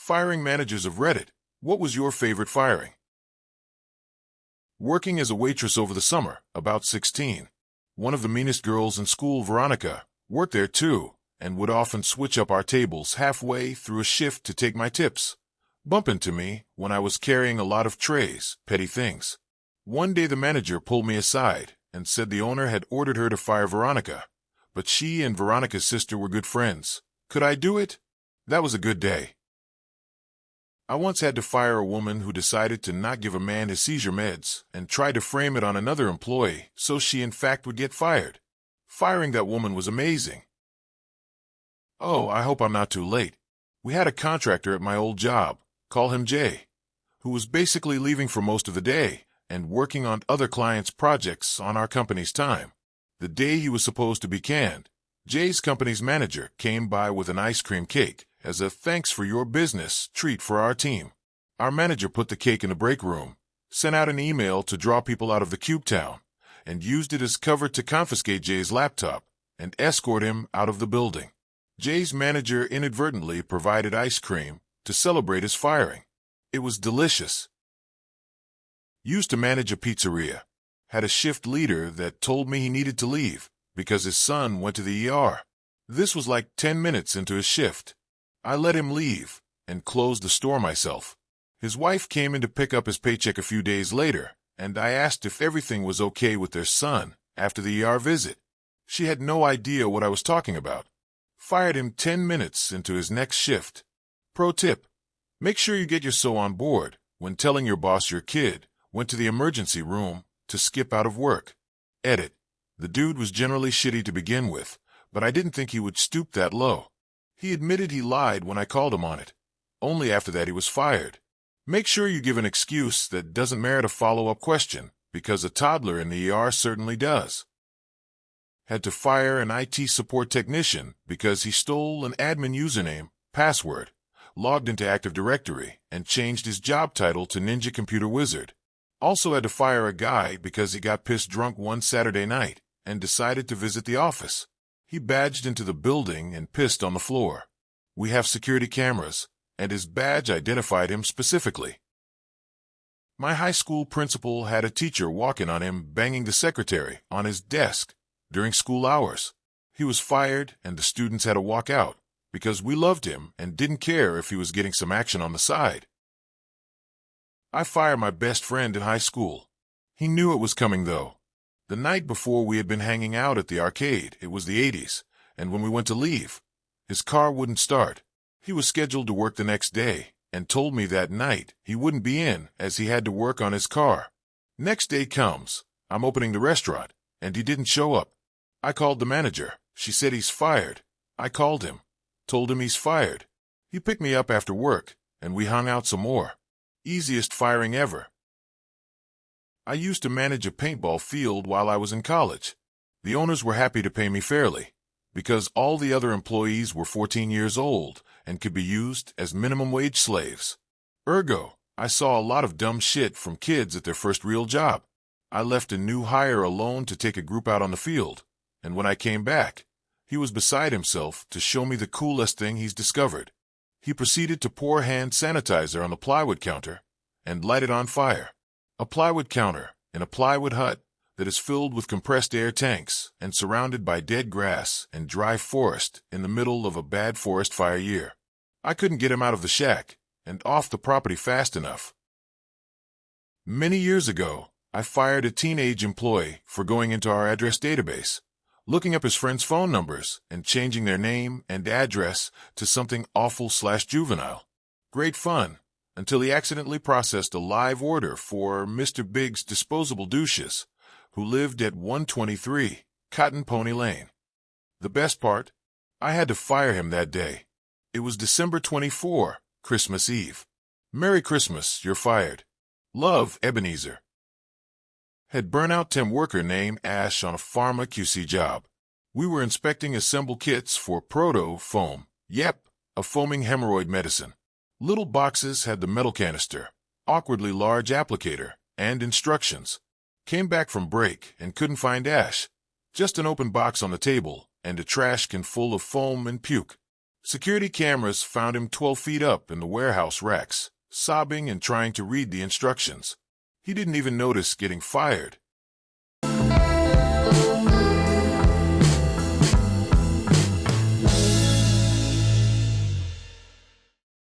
Firing managers of Reddit. What was your favorite firing? Working as a waitress over the summer, about 16. One of the meanest girls in school, Veronica, worked there too, and would often switch up our tables halfway through a shift to take my tips. Bump into me when I was carrying a lot of trays, petty things. One day the manager pulled me aside and said the owner had ordered her to fire Veronica, but she and Veronica's sister were good friends. Could I do it? That was a good day. I once had to fire a woman who decided to not give a man his seizure meds and tried to frame it on another employee so she in fact would get fired. Firing that woman was amazing. Oh, I hope I'm not too late. We had a contractor at my old job, call him Jay, who was basically leaving for most of the day and working on other clients' projects on our company's time. The day he was supposed to be canned, Jay's company's manager came by with an ice cream cake as a thanks for your business treat for our team. Our manager put the cake in the break room, sent out an email to draw people out of the cube town, and used it as cover to confiscate Jay's laptop and escort him out of the building. Jay's manager inadvertently provided ice cream to celebrate his firing. It was delicious. Used to manage a pizzeria. Had a shift leader that told me he needed to leave because his son went to the ER. This was like 10 minutes into his shift. I let him leave and closed the store myself. His wife came in to pick up his paycheck a few days later, and I asked if everything was okay with their son after the ER visit. She had no idea what I was talking about. Fired him 10 minutes into his next shift. Pro tip: make sure you get your so on board when telling your boss your kid went to the emergency room to skip out of work. Edit: the dude was generally shitty to begin with, but I didn't think he would stoop that low. He admitted he lied when I called him on it. Only after that he was fired. Make sure you give an excuse that doesn't merit a follow-up question, because a toddler in the ER certainly does. Had to fire an IT support technician because he stole an admin username, password, logged into Active Directory, and changed his job title to Ninja Computer Wizard. Also had to fire a guy because he got pissed drunk one Saturday night and decided to visit the office. He badged into the building and pissed on the floor. We have security cameras, and his badge identified him specifically. My high school principal had a teacher walking on him banging the secretary on his desk during school hours. He was fired, and the students had to walk out because we loved him and didn't care if he was getting some action on the side. I fired my best friend in high school. He knew it was coming, though. The night before we had been hanging out at the arcade. It was the 80s, and when we went to leave, his car wouldn't start. He was scheduled to work the next day and told me that night he wouldn't be in as he had to work on his car. Next day comes, I'm opening the restaurant, and he didn't show up. I called the manager. She said he's fired. I called him, told him he's fired. He picked me up after work, and we hung out some more. Easiest firing ever. I used to manage a paintball field while I was in college. The owners were happy to pay me fairly, because all the other employees were 14 years old and could be used as minimum wage slaves. Ergo, I saw a lot of dumb shit from kids at their first real job. I left a new hire alone to take a group out on the field, and when I came back, he was beside himself to show me the coolest thing he's discovered. He proceeded to pour hand sanitizer on the plywood counter and light it on fire. A plywood counter in a plywood hut that is filled with compressed air tanks and surrounded by dead grass and dry forest in the middle of a bad forest fire year. I couldn't get him out of the shack and off the property fast enough. Many years ago, I fired a teenage employee for going into our address database, looking up his friends' phone numbers and changing their name and address to something awful/juvenile. Great fun. Until he accidentally processed a live order for Mr. Big's disposable douches, who lived at 123 Cotton Pony Lane. The best part? I had to fire him that day. It was December 24, Christmas Eve. Merry Christmas, you're fired. Love, Ebenezer. Had burnout temp worker named Ash on a pharma QC job. We were inspecting assemble kits for Proto Foam. Yep, a foaming hemorrhoid medicine. Little boxes had the metal canister, awkwardly large applicator, and instructions. Came back from break and couldn't find Ash. Just an open box on the table and a trash can full of foam and puke. Security cameras found him 12 feet up in the warehouse racks, sobbing and trying to read the instructions. He didn't even notice getting fired.